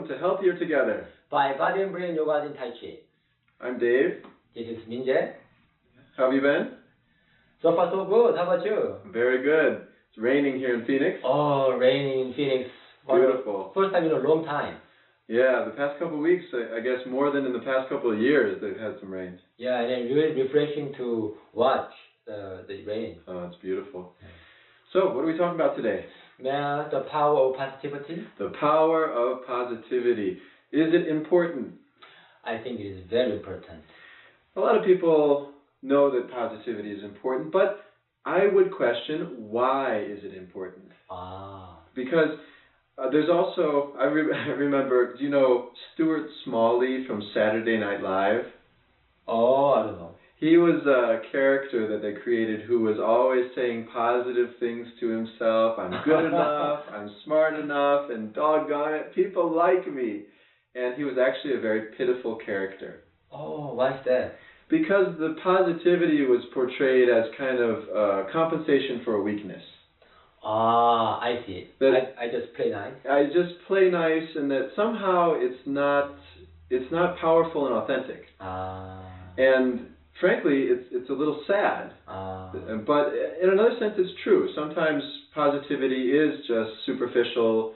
welcome to Healthier Together. By Body and Brain Yoga in Tai Chi. I'm Dave. This is Minjae. How have you been? So far so good. How about you? Very good. It's raining here in Phoenix. Oh, raining in Phoenix. Beautiful. First time in a long time. Yeah, the past couple of weeks, I guess more than in the past couple of years, they've had some rain. Yeah, and it's really refreshing to watch the rain. Oh, it's beautiful. So, what are we talking about today? Yeah, the power of positivity. The power of positivity. Is it important? I think it is very important. A lot of people know that positivity is important, but I would question, why is it important? Because there's also, I remember, do you know Stuart Smalley from Saturday Night Live? Oh, I don't know. He was a character that they created who was always saying positive things to himself. I'm good enough, I'm smart enough, and doggone it, people like me. And he was actually a very pitiful character. Oh, why's that? Because the positivity was portrayed as kind of compensation for a weakness. I see. I just play nice. I just play nice, and that somehow it's not powerful and authentic. And frankly, it's a little sad. But in another sense, it's true. Sometimes positivity is just superficial,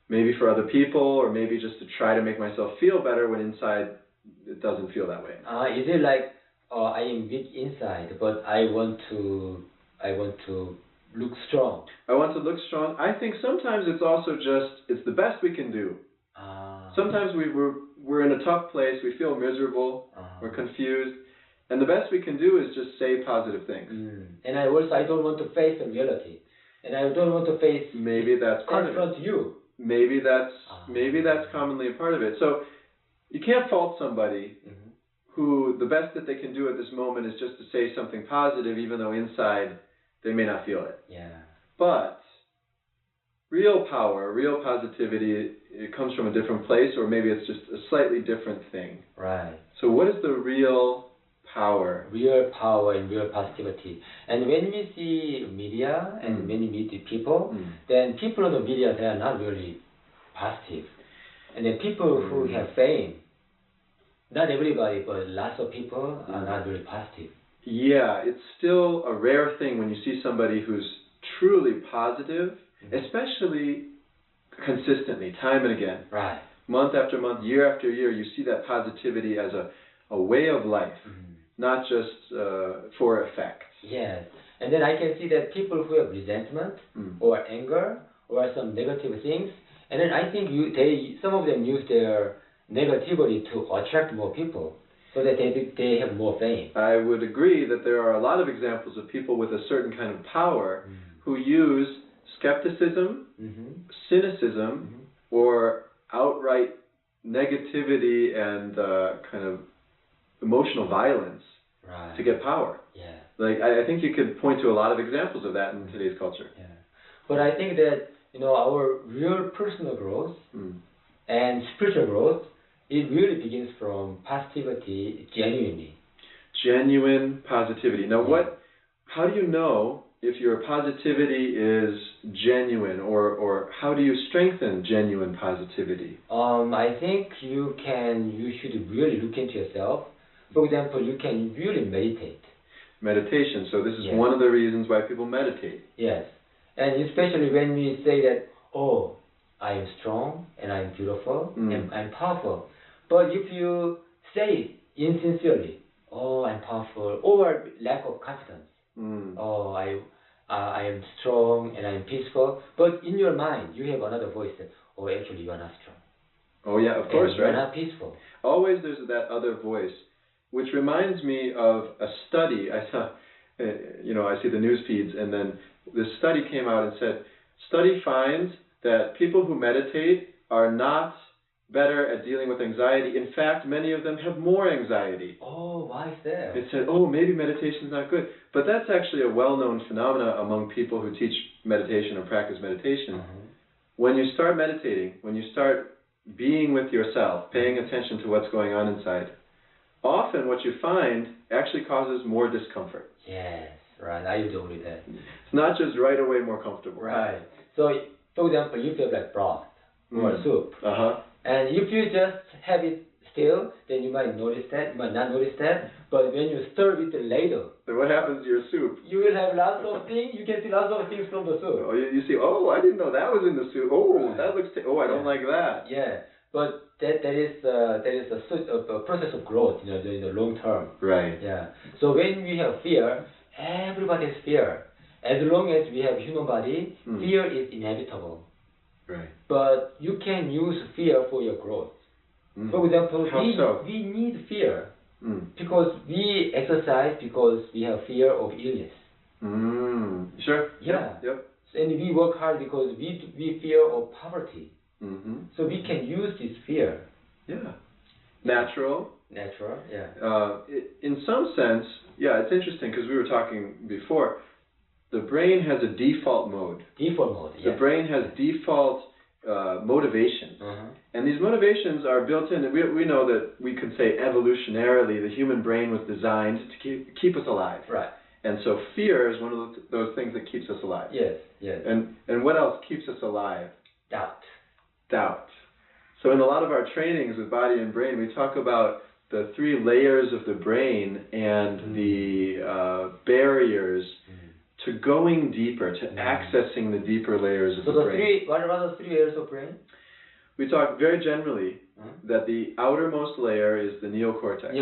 maybe for other people, or maybe just to try to make myself feel better when inside it doesn't feel that way. Is it like I am weak inside, but I want to look strong? I want to look strong. I think sometimes it's also just, it's the best we can do. Sometimes we're in a tough place, we feel miserable, we're confused, and the best we can do is just say positive things. And I don't want to face the reality, and I don't want to face confront you. Maybe that's commonly a part of it. So you can't fault somebody who the best that they can do at this moment is just to say something positive, even though inside they may not feel it. Yeah. But real power, real positivity, it comes from a different place, or maybe it's just a slightly different thing. Right. So what is the real power? Real power and real positivity. And when we see media and when we meet the people, then people in the media, they are not really positive. And the people who have fame, not everybody, but lots of people are not very positive. Yeah, it's still a rare thing when you see somebody who's truly positive, especially consistently, time and again. Right. Month after month, year after year, you see that positivity as a way of life, not just for effect. Yes. And then I can see that people who have resentment or anger or some negative things, and then I think some of them use their negativity to attract more people, so that they have more fame. I would agree that there are a lot of examples of people with a certain kind of power who use skepticism, cynicism, or outright negativity and kind of emotional violence to get power. Yeah. Like I think you could point to a lot of examples of that in today's culture. Yeah. But I think that our real personal growth and spiritual growth, it really begins from positivity genuinely. Genuine positivity. Now how do you know if your positivity is genuine, or how do you strengthen genuine positivity? I think you should really look into yourself. For example, you can really meditate. Meditation. So this is one of the reasons why people meditate. Yes. And especially when we say that, oh, I am strong and I'm beautiful and I'm powerful. But if you say insincerely, oh, I'm powerful, or lack of confidence, oh, I am strong and I'm peaceful, but in your mind you have another voice that, oh, actually you are not strong. Oh yeah, of course, right? You're not peaceful. Always there's that other voice, which reminds me of a study. I saw, I see the news feeds, and then this study came out and said, study finds that people who meditate are not better at dealing with anxiety. In fact, many of them have more anxiety. Oh, why is that? It said, oh, maybe meditation's not good. But that's actually a well-known phenomena among people who teach meditation or practice meditation. When you start meditating, when you start being with yourself, paying attention to what's going on inside, often what you find actually causes more discomfort. Yes, right. I do with that. It's not just right away more comfortable. Right. So, for example, you feel like broth or soup. And if you just have it still, then you might notice that, you might not notice that. But when you stir it later, then what happens to your soup? You will have lots of things. You can see lots of things from the soup. Oh, you see, oh, I didn't know that was in the soup. Oh, right. That looks. I don't like that. Yeah, but that is a process of growth, in the long term. Right. Yeah. So when we have fear, everybody has fear. As long as we have human body, fear is inevitable. Right. But you can use fear for your growth. For example, we need fear. Because we exercise because we have fear of illness. Sure. Yeah. Yep. And we work hard because we fear of poverty. So we can use this fear. Yeah. Natural. Yeah. In some sense, yeah, it's interesting because we were talking before. The brain has a default mode. Default mode. The brain has default motivations. And these motivations are built in. We know that we could say evolutionarily the human brain was designed to keep us alive. Right. And so fear is one of those things that keeps us alive. Yes. And what else keeps us alive? Doubt. So in a lot of our trainings with body and brain, we talk about the 3 layers of the brain and the barriers to going deeper, to accessing the deeper layers of the brain. What are the 3 layers of brain? We talk very generally that the outermost layer is the neocortex.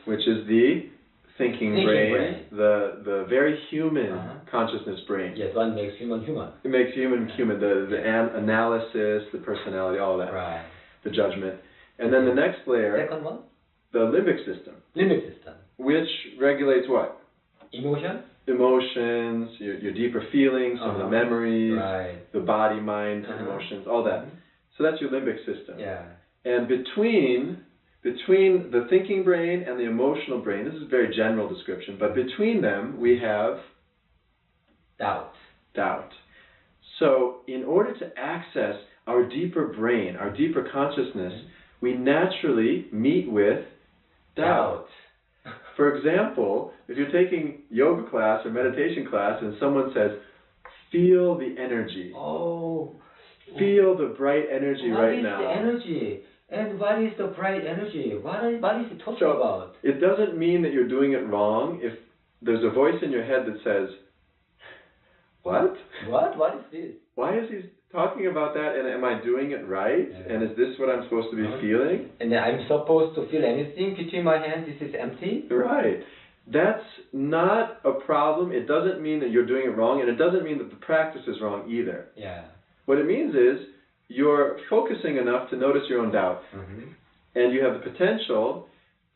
Which is the thinking brain. The very human consciousness brain. Yes, one makes human. It makes human. The analysis, the personality, all that. Right. The judgment. And then the next layer. Second one? The limbic system. Which regulates what? Emotions, your deeper feelings, some of the memories, the body, mind, emotions, all that. So that's your limbic system. Yeah. And between the thinking brain and the emotional brain, this is a very general description, but between them we have doubt. So in order to access our deeper brain, our deeper consciousness, we naturally meet with doubt. For example, if you're taking yoga class or meditation class and someone says, feel the energy. Feel the bright energy right now. What is the energy? And what is the bright energy? What is it talking about? It doesn't mean that you're doing it wrong if there's a voice in your head that says, what? What is this? Why is he talking about that, and am I doing it right? And is this what I'm supposed to be feeling? And I'm supposed to feel anything between my hands? This is empty? Right. That's not a problem. It doesn't mean that you're doing it wrong, and it doesn't mean that the practice is wrong either. Yeah. What it means is you're focusing enough to notice your own doubt, and you have the potential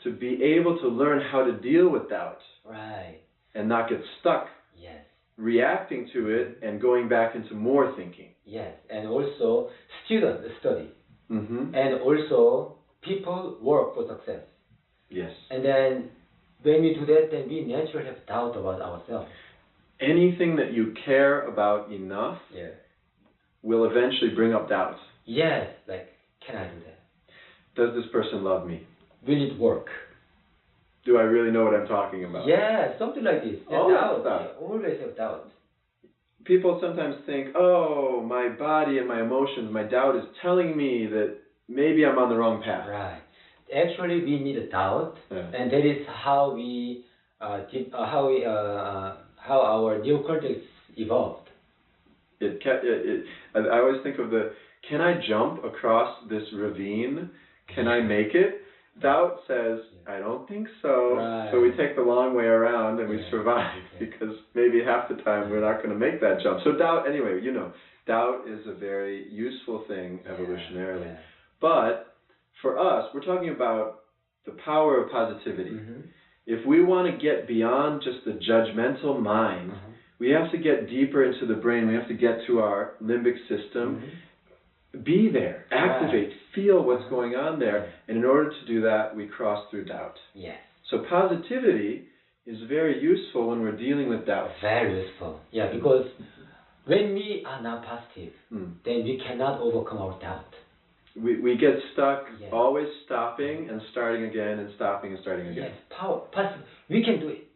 to be able to learn how to deal with doubt. Right. And not get stuck. Yes. Reacting to it and going back into more thinking. Yes, and also students study. And also people work for success. Yes. And then when we do that, then we naturally have doubt about ourselves. Anything that you care about enough will eventually bring up doubts. Yes, like, can I do that? Does this person love me? Will it work? Do I really know what I'm talking about? Yeah, something like this. All that stuff. We always have doubt. People sometimes think, oh, my body and my emotions, my doubt is telling me that maybe I'm on the wrong path. Right. Actually, we need a doubt, and that is how our neocortex evolved. I always think of can I jump across this ravine? Can I make it? Doubt says, I don't think so. Right. So we take the long way around and we survive because maybe half the time we're not going to make that jump. So doubt, anyway, doubt is a very useful thing evolutionarily. But for us, we're talking about the power of positivity. If we want to get beyond just the judgmental mind, we have to get deeper into the brain. We have to get to our limbic system. Be there, activate, feel what's going on there. And in order to do that, we cross through doubt. Yes. So positivity is very useful when we're dealing with doubt. Very useful. Yeah, because when we are not positive, then we cannot overcome our doubt. We get stuck always stopping and starting again and stopping and starting again. Yes, positive. We can do it.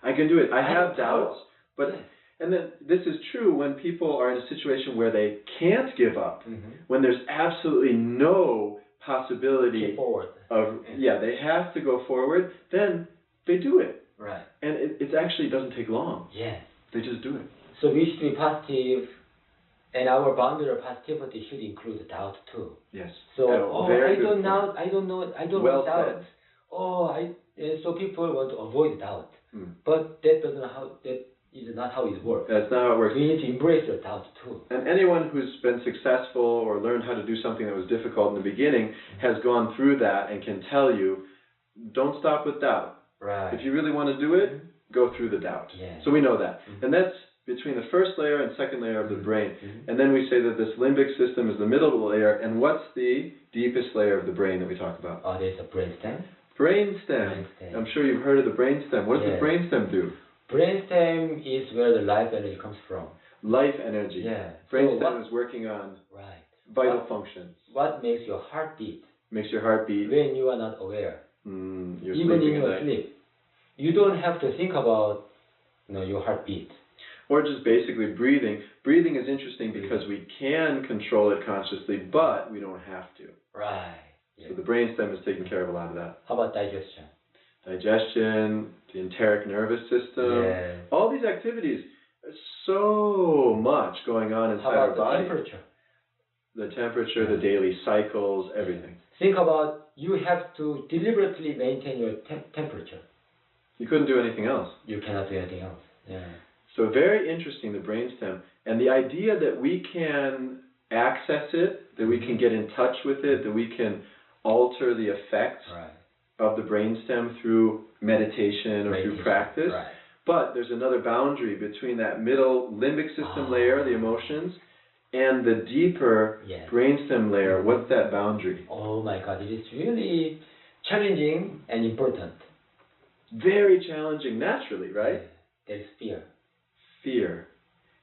I can do it. I have doubts, but And then this is true when people are in a situation where they can't give up, when there's absolutely no possibility of, they have to go forward, then they do it. Right. And it actually doesn't take long. Yes. They just do it. So we should be positive, and our boundary of positivity should include doubt too. Yes. So, I don't know, well doubt. said. So people want to avoid doubt. But that is not how it works. That's not how it works. We need to embrace your doubt too. And anyone who's been successful or learned how to do something that was difficult in the beginning has gone through that and can tell you, don't stop with doubt. Right. If you really want to do it, go through the doubt. Yeah. So we know that. And that's between the first layer and second layer of the brain. And then we say that this limbic system is the middle layer. And what's the deepest layer of the brain that we talk about? Oh, there's a brainstem. Brainstem. I'm sure you've heard of the brainstem. What does the brainstem do? Brainstem is where the life energy comes from. Life energy. Yeah. Brainstem is working on vital functions. What makes your heart beat? Makes your heart beat. When you are not aware. You're even in your night. sleep. You don't have to think about your heartbeat. Or just basically breathing. Breathing is interesting because we can control it consciously, but we don't have to. Right. Yeah. So the brainstem is taking care of a lot of that. How about digestion? Digestion, the enteric nervous system. Yeah. All these activities. There's so much going on inside our body. The temperature? The temperature, the daily cycles, everything. Think about you have to deliberately maintain your temperature. You couldn't do anything else. You cannot do anything else. Yeah. So very interesting, the brainstem. And the idea that we can access it, that we can get in touch with it, that we can alter the effects of the brainstem through meditation or through practice. Right. But there's another boundary between that middle limbic system layer, the emotions, and the deeper brainstem layer. What's that boundary? Oh my God, it is really challenging and important. Very challenging naturally, right? There is fear. Fear.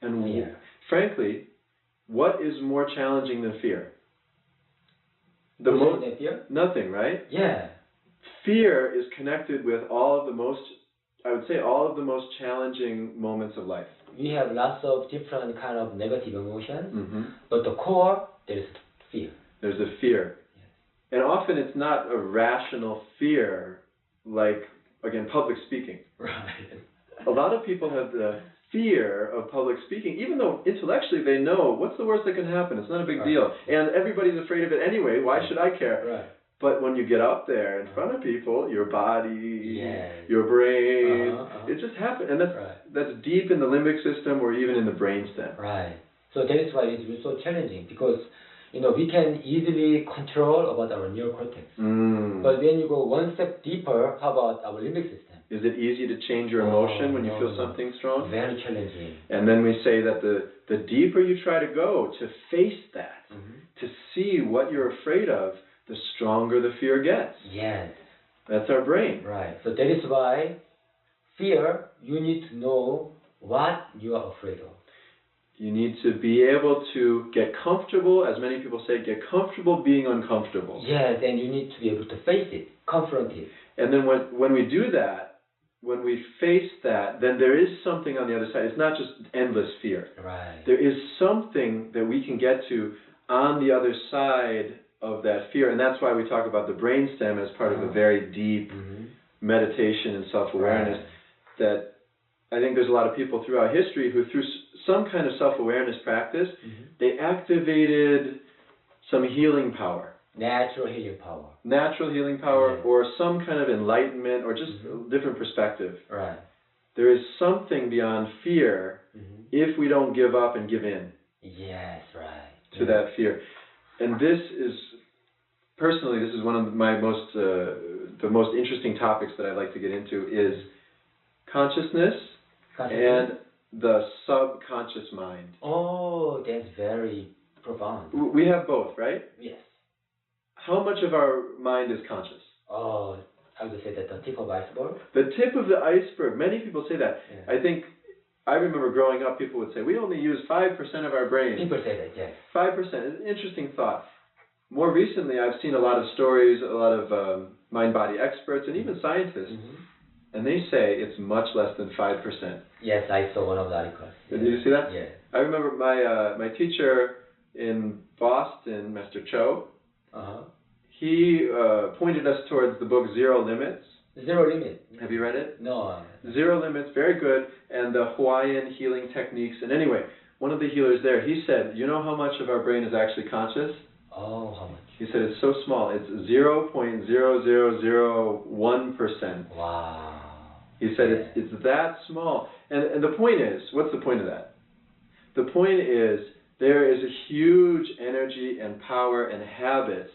And frankly, what is more challenging than fear? Fear? Nothing, right? Yeah. Fear is connected with all of the most challenging moments of life. We have lots of different kind of negative emotions, but the core, there is fear. There's a fear. Yes. And often it's not a rational fear, like, again, public speaking. Right. A lot of people have the fear of public speaking, even though intellectually they know what's the worst that can happen. It's not a big deal. And everybody's afraid of it anyway. Why should I care? Right. But when you get up there in front of people, your body, your brain, it just happens. And that's deep in the limbic system or even in the brainstem. Right. So that is why it's so challenging because we can easily control about our neocortex. But when you go one step deeper, how about our limbic system? Is it easy to change your emotion when you feel something strong? Very challenging. And then we say that the deeper you try to go to face that, to see what you're afraid of, the stronger the fear gets. Yes. That's our brain. Right. So that is why fear, you need to know what you are afraid of. You need to be able to get comfortable, as many people say, get comfortable being uncomfortable. Yes, and you need to be able to face it, confront it. And then when we do that, when we face that, then there is something on the other side. It's not just endless fear. Right. There is something that we can get to on the other side of that fear. And that's why we talk about the brainstem as part of a very deep meditation and self-awareness. That I think there's a lot of people throughout history who, through some kind of self-awareness practice, they activated some healing power. Natural healing power. Natural healing power, or some kind of enlightenment, or just a different perspective. Right. There is something beyond fear if we don't give up and give in. Yes, right. To that fear. And this is, personally, this is one of my the most interesting topics that I'd like to get into is consciousness and the subconscious mind. Oh, that's very profound. We have both, right? Yes. How much of our mind is conscious? Oh, I would say that the tip of the iceberg. The tip of the iceberg. Many people say that. Yeah. I remember growing up, people would say, we only use 5% of our brain. People say that, yes. 5%. It's an interesting thought. More recently, I've seen a lot of stories, a lot of mind-body experts, and even scientists and they say it's much less than 5%. Yes, I saw one of the articles. Did you see that? Yeah. I remember my teacher in Boston, Mr. Cho, he pointed us towards the book Zero Limits. Zero Limit. Have you read it? No. Zero Limits, very good, and the Hawaiian healing techniques. And anyway, one of the healers there, he said, you know how much of our brain is actually conscious? Oh, how much? He said it's so small. It's 0.0001%. Wow. He said it's that small. And the point is, what's the point of that? The point is there is a huge energy and power and habits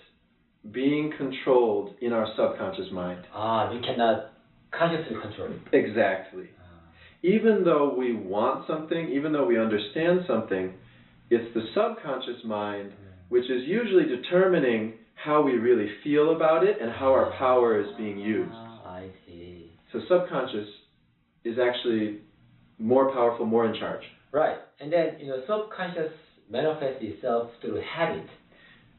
being controlled in our subconscious mind. We cannot consciously control it. Exactly. Even though we want something, even though we understand something, it's the subconscious mind which is usually determining how we really feel about it and how our power is being used. I see. So subconscious is actually more powerful, more in charge. Right. And then, subconscious manifests itself through habit.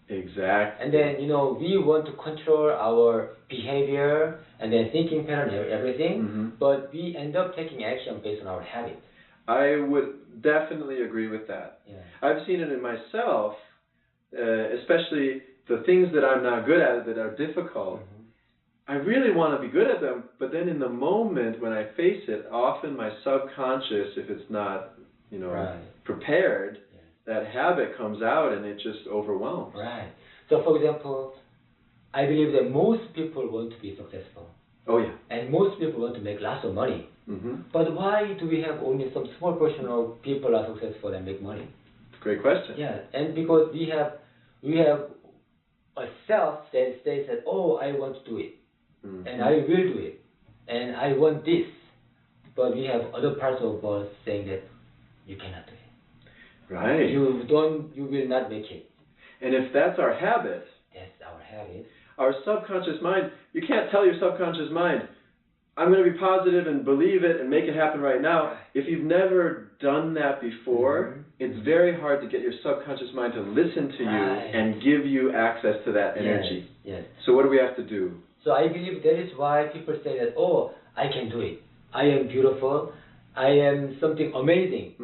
Exactly. And then, we want to control our behavior and then thinking pattern and everything, but we end up taking action based on our habit. I would definitely agree with that. Yeah. I've seen it in myself, especially the things that I'm not good at that are difficult. I really want to be good at them, but then in the moment when I face it, often my subconscious, if it's not, prepared, that habit comes out and it just overwhelms. Right. So, for example, I believe that most people want to be successful. Oh, yeah. And most people want to make lots of money. But why do we have only some small portion of people are successful and make money? Great question. Yeah, and because we have a self that says that, oh, I want to do it, and I will do it, and I want this. But we have other parts of us saying that you cannot do it. Right. You will not make it. And if that's our habit, our subconscious mind, you can't tell your subconscious mind, I'm going to be positive and believe it and make it happen right now. Right. If you've never done that before, it's very hard to get your subconscious mind to listen to you and give you access to that energy. Yes. So what do we have to do? So I believe that is why people say that, oh, I can do it. I am beautiful. I am something amazing.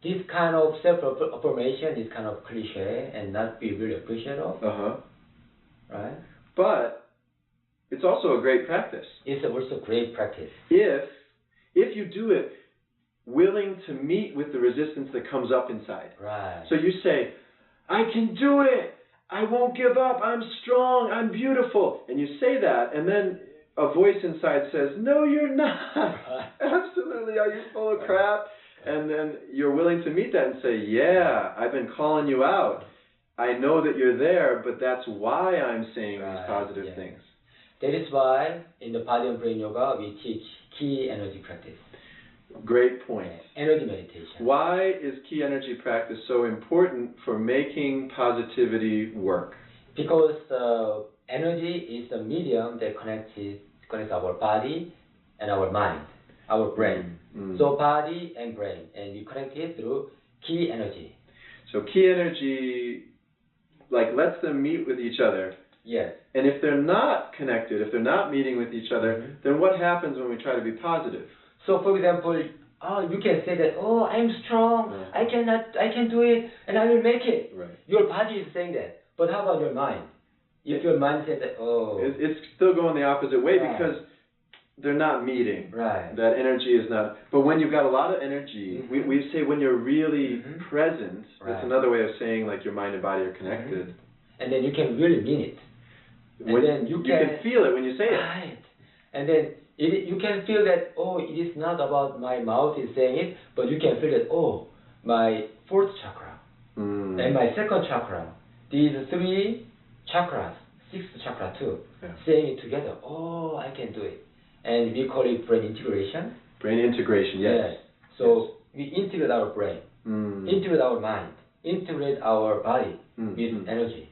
This kind of self-affirmation is kind of cliche and not be really appreciated of. Right? But it's also a great practice. It's also great practice. If you do it willing to meet with the resistance that comes up inside. Right. So you say, I can do it. I won't give up. I'm strong. I'm beautiful. And you say that, and then a voice inside says, no, you're not. Absolutely. Are you full of crap? And then you're willing to meet that and say, yeah, I've been calling you out. I know that you're there, but that's why I'm saying these positive things. That is why in the Body and Brain Yoga we teach key energy practice. Great point. Energy meditation. Why is key energy practice so important for making positivity work? Because energy is the medium that connects our body and our mind, our brain. So body and brain, and we connect it through key energy. So key energy, lets them meet with each other. Yes. And if they're not connected, if they're not meeting with each other, then what happens when we try to be positive? So, for example, you can say that, oh, I'm strong, I can do it, and I will make it. Right. Your body is saying that. But how about your mind? If your mind says that, oh... It's still going the opposite way because they're not meeting. Right. That energy is not... But when you've got a lot of energy, we say when you're really present, that's another way of saying your mind and body are connected. And then you can really mean it. And then you can feel it when you say it. Right. And then you can feel that, oh, it is not about my mouth is saying it, but you can feel that, oh, my fourth chakra and my second chakra, these three chakras, sixth chakra too, saying it together, oh, I can do it. And we call it brain integration. Brain integration, yes. So we integrate our brain, integrate our mind, integrate our body with energy.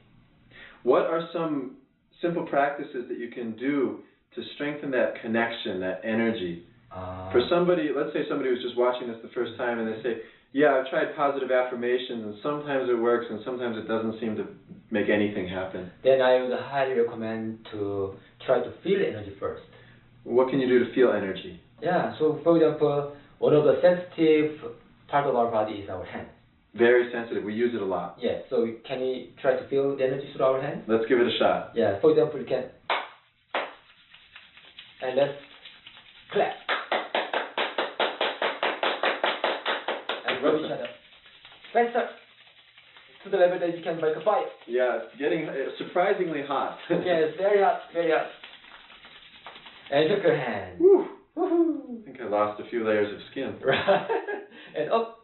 What are some simple practices that you can do to strengthen that connection, that energy? For somebody, let's say somebody was just watching this the first time and they say, yeah, I've tried positive affirmations and sometimes it works and sometimes it doesn't seem to make anything happen. Then I would highly recommend to try to feel energy first. What can you do to feel energy? Yeah, so for example, one of the sensitive part of our body is our hand. Very sensitive. We use it a lot. Yeah, so can we try to feel the energy through our hands? Let's give it a shot. Yeah, for example, you can. And let's clap. And rub each other. Faster. To the level that you can make a fire. Yeah, it's getting surprisingly hot. Yes, very hot, very hot. And shake your hand. Woo. Woohoo. I think I lost a few layers of skin. Right. And up.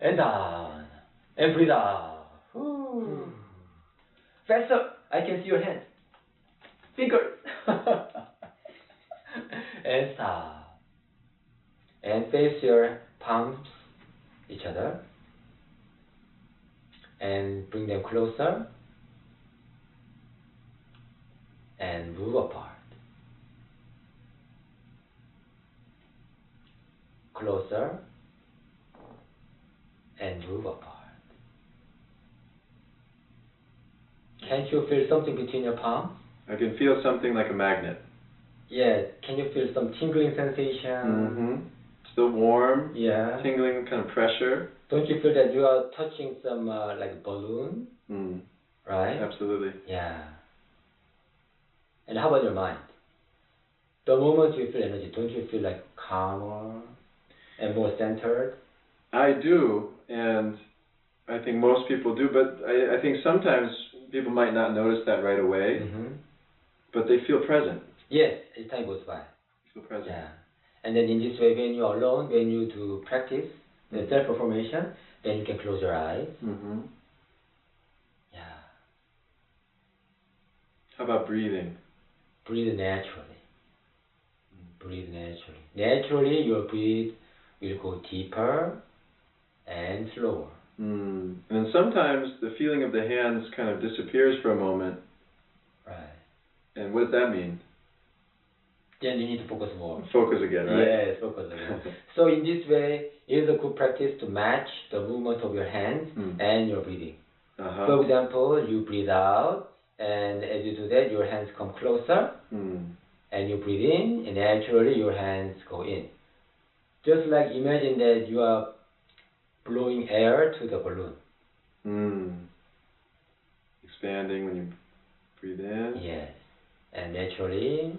And down. And breathe out. Woo. Faster. I can see your hand. Fingers. And stop. And face your palms each other. And bring them closer. And move apart. Closer. And move apart. Can't you feel something between your palms? I can feel something like a magnet. Yeah. Can you feel some tingling sensation? Mm-hmm. Still warm. Yeah. Tingling kind of pressure. Don't you feel that you are touching some like a balloon? Mm. Right? Absolutely. Yeah. And how about your mind? The moment you feel energy, don't you feel like calmer and more centered? I do, and I think most people do, but I think sometimes people might not notice that right away, but they feel present. Yes, as time goes by. Feel present. Yeah. And then in this way, when you're alone, when you do practice the self-affirmation, then you can close your eyes. Mm-hmm. Yeah. How about breathing? Breathe naturally. Breathe naturally. Naturally, your breath will go deeper and slower. Mm. And then sometimes the feeling of the hands kind of disappears for a moment. Right. And what does that mean? Then you need to focus more. Focus again, right? Yes, focus again. So in this way, it is a good practice to match the movement of your hands and your breathing. Uh-huh. For example, you breathe out, and as you do that, your hands come closer, and you breathe in, and naturally your hands go in. Just like imagine that you are blowing air to the balloon. Expanding when you breathe in. Yes. And naturally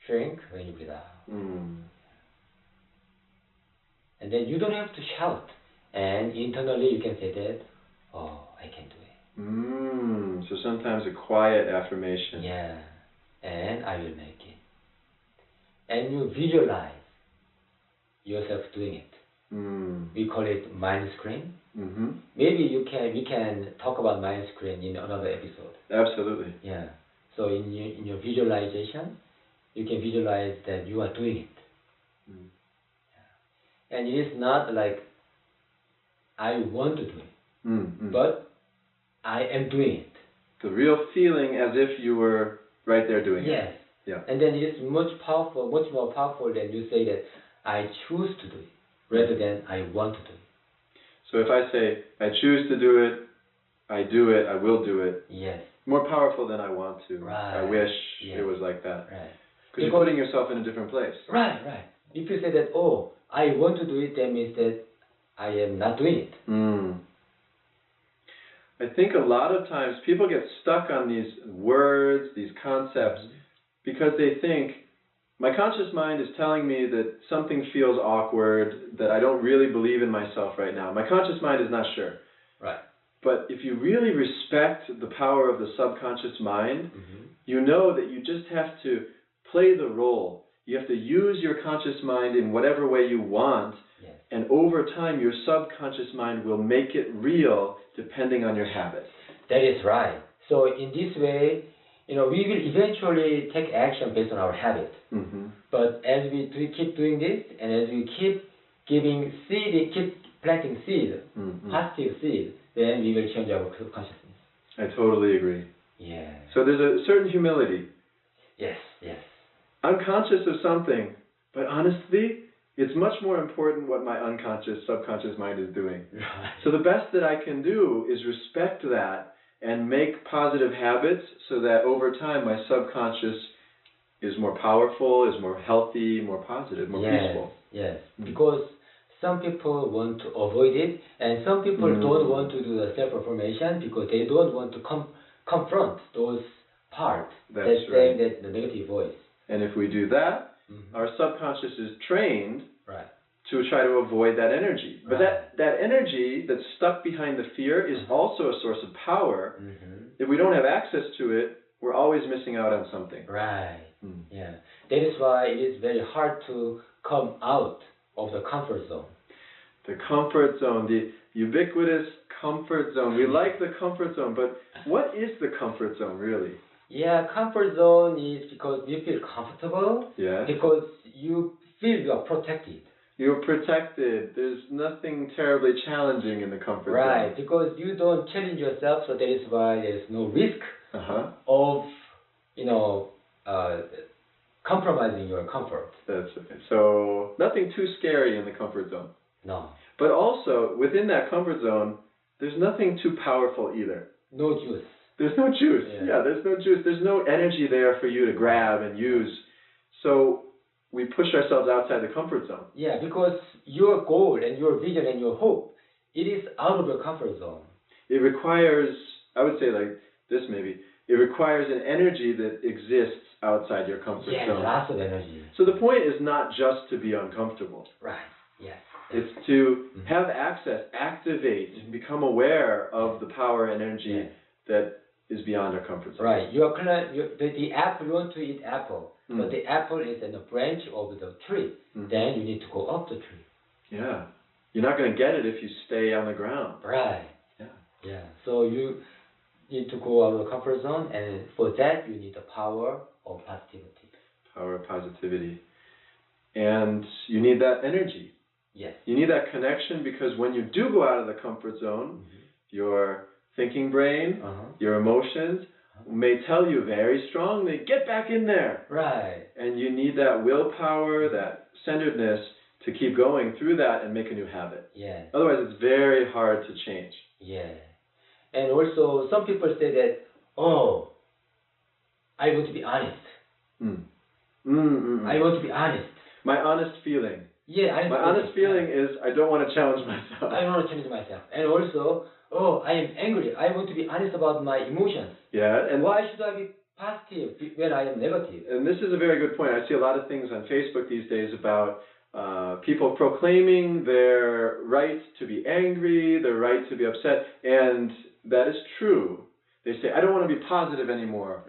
shrink when you breathe out. And then you don't have to shout. And internally you can say that, oh, I can do it. So sometimes a quiet affirmation. Yeah. And I will make it. And you visualize yourself doing it. We call it mind screen. Maybe we can talk about mind screen in another episode. Absolutely. Yeah. So in your visualization, you can visualize that you are doing it. Yeah. And it is not like I want to do it, but I am doing it. The real feeling as if you were right there doing it. Yes. Yeah. And then it is much more powerful than you say that I choose to do it, rather than I want to do it. So if I say, I choose to do it, I do it, I will do it. Yes. More powerful than I want to. Right. I wish it was like that. Right. Because you're putting yourself in a different place. Right, right. If you say that, oh, I want to do it, that means that I am not doing it. I think a lot of times people get stuck on these words, these concepts, because they think, my conscious mind is telling me that something feels awkward, that I don't really believe in myself right now. My conscious mind is not sure. Right. But if you really respect the power of the subconscious mind, you know that you just have to play the role. You have to use your conscious mind in whatever way you want, and over time your subconscious mind will make it real depending on your habit. That is right. So in this way, we will eventually take action based on our habit. But as we keep doing this, and as we keep giving seed, keep planting seed, positive seed, then we will change our consciousness. I totally agree. Yeah. So there's a certain humility. Yes, yes. I'm conscious of something, but honestly, it's much more important what my unconscious, subconscious mind is doing. Right. So the best that I can do is respect that and make positive habits so that over time my subconscious is more powerful, is more healthy, more positive, more peaceful. Yes, because some people want to avoid it, and some people don't want to do the self-reformation because they don't want to confront those parts that's saying that the negative voice. And if we do that, our subconscious is trained to try to avoid that energy. But that energy that's stuck behind the fear is also a source of power. If we don't have access to it, we're always missing out on something. Yeah. That is why it is very hard to come out of the comfort zone. The comfort zone, the ubiquitous comfort zone. We like the comfort zone, but what is the comfort zone really? Yeah, comfort zone is because you feel comfortable. Because you feel you are protected. You're protected. There's nothing terribly challenging in the comfort zone. Because you don't challenge yourself, so that is why there's no risk of, compromising your comfort. That's okay. So nothing too scary in the comfort zone. No. But also, within that comfort zone, there's nothing too powerful either. No juice. There's no juice. Yeah, there's no juice. There's no energy there for you to grab and use. So we push ourselves outside the comfort zone. Yeah, because your goal and your vision and your hope, it is out of your comfort zone. It requires, I would say like this maybe, it requires an energy that exists outside your comfort zone. Lots of energy. So the point is not just to be uncomfortable. Yes. It's to have access, activate, and become aware of the power and energy that is beyond our comfort zone. The apple, you want to eat apple, but the apple is in the branch of the tree. Then you need to go up the tree. Yeah. You're not going to get it if you stay on the ground. Yeah. So you need to go out of the comfort zone, and for that you need the power of positivity. Power of positivity. And you need that energy. Yes. You need that connection because when you do go out of the comfort zone, your thinking brain, your emotions may tell you very strongly, get back in there. And you need that willpower, that centeredness to keep going through that and make a new habit. Otherwise, it's very hard to change. And also, some people say that, I want to be honest. I want to be honest. My honest feeling. My honest feeling is I don't want to challenge myself. I don't want to challenge myself. And also, I am angry. I want to be honest about my emotions. And why should I be positive when I am negative? And this is a very good point. I see a lot of things on Facebook these days about people proclaiming their right to be angry, their right to be upset, and that is true. They say, I don't want to be positive anymore.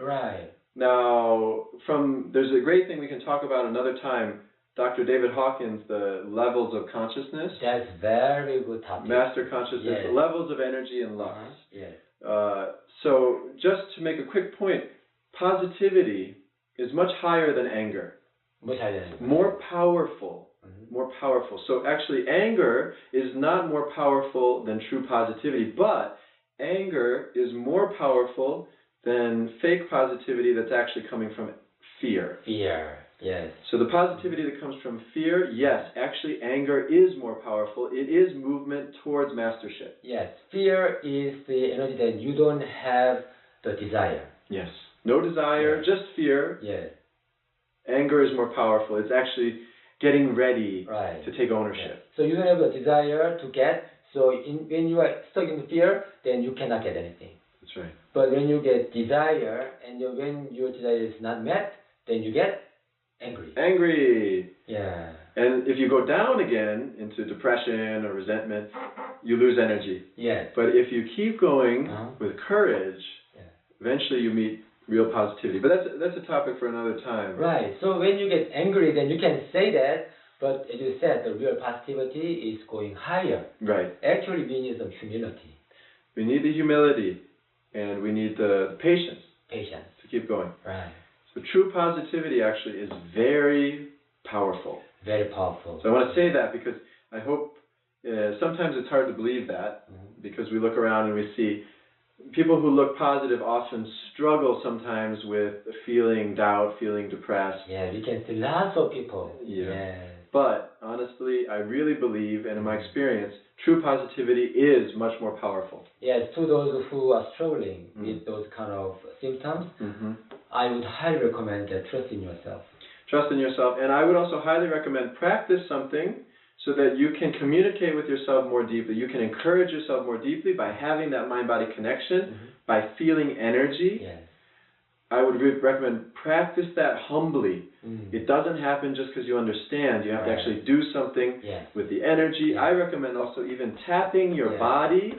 Now, there's a great thing we can talk about another time. Dr. David Hawkins, the levels of consciousness. That's very good topic. Master consciousness, levels of energy and lux. So just to make a quick point, positivity is much higher than anger. More powerful. More powerful. So actually anger is not more powerful than true positivity, but anger is more powerful than fake positivity that's actually coming from fear. So the positivity that comes from fear, yes, actually anger is more powerful. It is movement towards mastership. Fear is the energy that you don't have the desire. No desire, just fear. Anger is more powerful. It's actually getting ready to take ownership. So you don't have the desire to get. So when you are stuck in fear, then you cannot get anything. That's right. But when you get desire, and when your desire is not met, then you get angry. And if you go down again into depression or resentment, you lose energy. But if you keep going with courage, eventually you meet real positivity. But that's a topic for another time. So when you get angry, then you can say that, but as you said, the real positivity is going higher. Actually, we need some humility. We need the humility, and we need the patience to keep going. So true positivity actually is very powerful. So I want to say that because I hope sometimes it's hard to believe that because we look around and we see people who look positive often struggle sometimes with feeling doubt, feeling depressed. We can see lots of people. But honestly, I really believe, and in my experience, true positivity is much more powerful. Yes, to those who are struggling with those kind of symptoms, I would highly recommend trust in yourself. Trust in yourself, and I would also highly recommend practice something so that you can communicate with yourself more deeply. You can encourage yourself more deeply by having that mind-body connection, by feeling energy. Yes. I would recommend practice that humbly. It doesn't happen just because you understand. You have to actually do something with the energy. I recommend also even tapping your body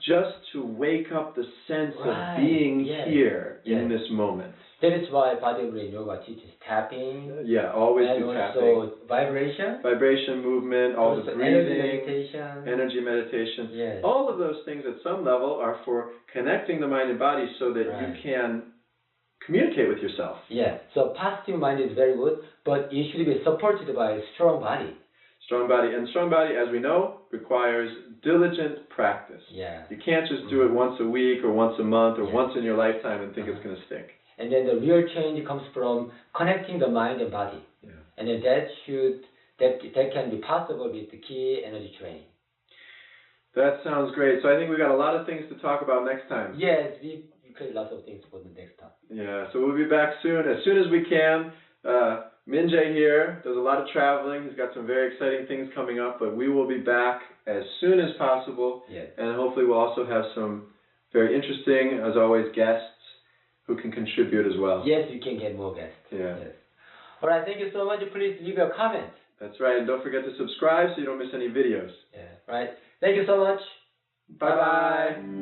just to wake up the sense of being here in this moment. That is why body brain yoga teaches tapping. Always and do tapping. Also vibration. Vibration, movement, all the breathing, energy meditation. Yes. All of those things at some level are for connecting the mind and body so that you can communicate with yourself. Yeah. So positive mind is very good, but it should be supported by a strong body. Strong body. And strong body, as we know, requires diligent practice. Yeah. You can't just do it once a week or once a month or once in your lifetime and think it's going to stick. And then the real change comes from connecting the mind and body. Yeah. And then that can be possible with the key energy training. That sounds great. So I think we've got a lot of things to talk about next time. Yes, we create lots of things for the next time. Yeah, so we'll be back soon as we can. Minjae here does a lot of traveling. He's got some very exciting things coming up, but we will be back as soon as possible. Yes. And hopefully we'll also have some very interesting, as always, guests who can contribute as well. Yes, you can get more guests. Yeah. Yes. All right, thank you so much. Please leave your comment. That's right, and don't forget to subscribe so you don't miss any videos. Yeah, right. Thank you so much. Bye-bye.